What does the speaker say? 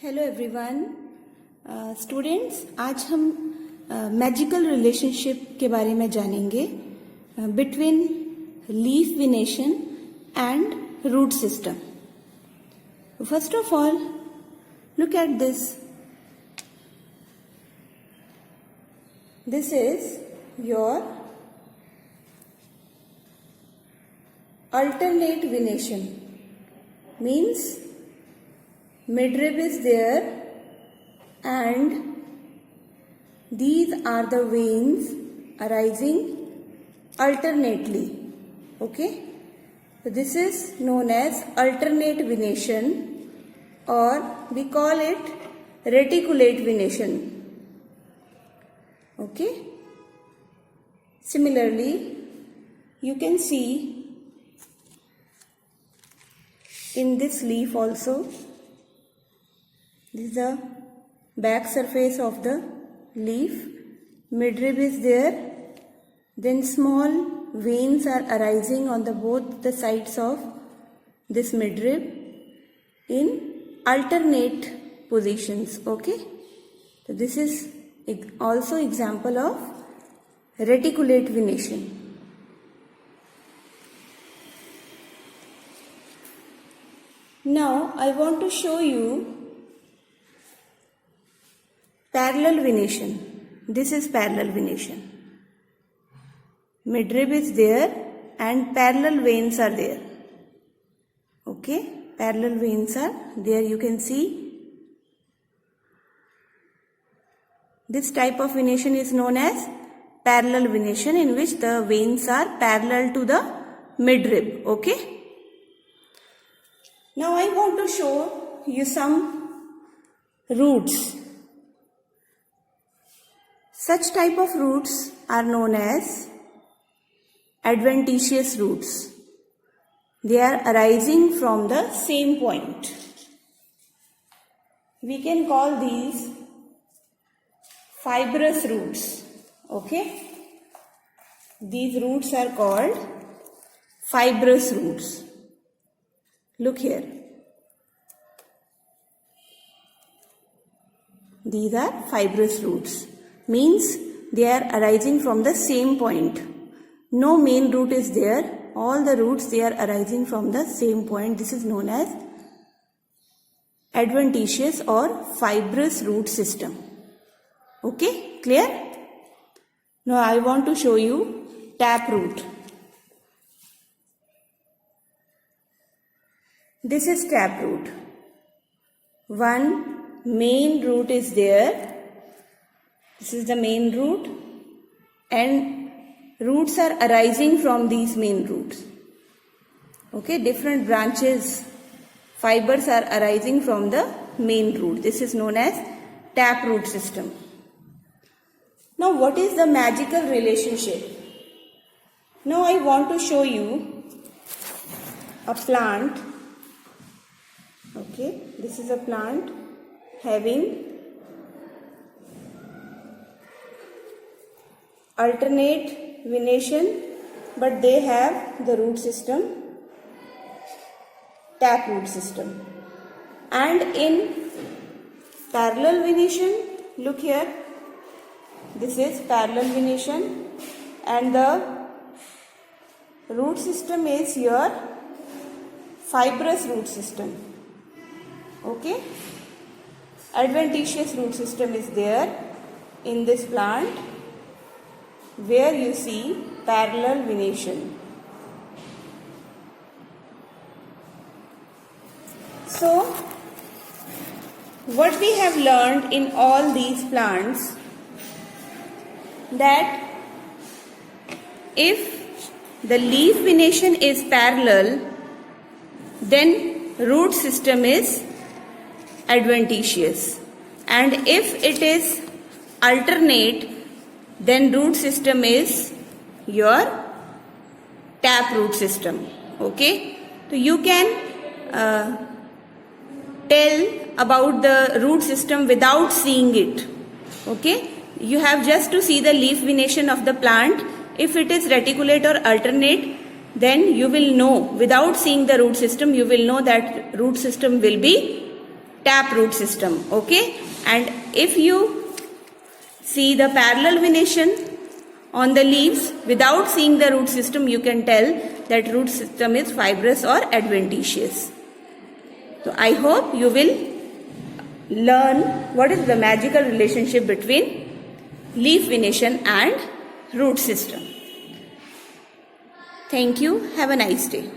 Hello everyone students, आज हम magical relationship के बारे में जानेंगे between leaf venation and root system. First of all, look at this. This is your alternate venation. Means midrib is there and these are the veins arising alternately. Okay, so this is known as alternate venation, or we call it reticulate venation. Okay, similarly you can see in this leaf also, this is the back surface of the leaf. Midrib is there, then small veins are arising on the both the sides of this midrib in alternate positions. Okay, so this is also example of reticulate venation. Now I want to show you parallel venation. This is parallel venation. Midrib is there and parallel veins are there. Okay, parallel veins are there. You can see this type of venation is known as parallel venation, in which the veins are parallel to the midrib. Okay. Now I want to show you some roots. Such type of roots are known as adventitious roots. They are arising from the same point. We can call these fibrous roots. Okay? These roots are called fibrous roots. Look here. These are fibrous roots. Means they are arising from the same point. No main root is there. All the roots, they are arising from the same point. This is known as adventitious or fibrous root system. Okay, clear? Now I want to show you taproot. This is taproot. One main root is there. This is the main root, and roots are arising from these main roots. Okay, different branches, fibers are arising from the main root. This is known as taproot system. Now what is the magical relationship? Now I want to show you a plant. Okay, this is a plant having alternate venation, but they have the root system, taproot system. And in parallel venation, look here, this is parallel venation, and the root system is your fibrous root system. Okay, adventitious root system is there in this plant, where you see parallel venation. So what we have learned in all these plants, that if the leaf venation is parallel, then root system is adventitious, and if it is alternate, then root system is your taproot system. Okay, so you can tell about the root system without seeing it. Okay, you have just to see the leaf venation of the plant. If it is reticulate or alternate, then you will know, without seeing the root system, you will know that root system will be tap root system. Okay, and if you see the parallel venation on the leaves without seeing the root system, you can tell that root system is fibrous or adventitious. So I hope you will learn what is the magical relationship between leaf venation and root system. Thank you. Have a nice day.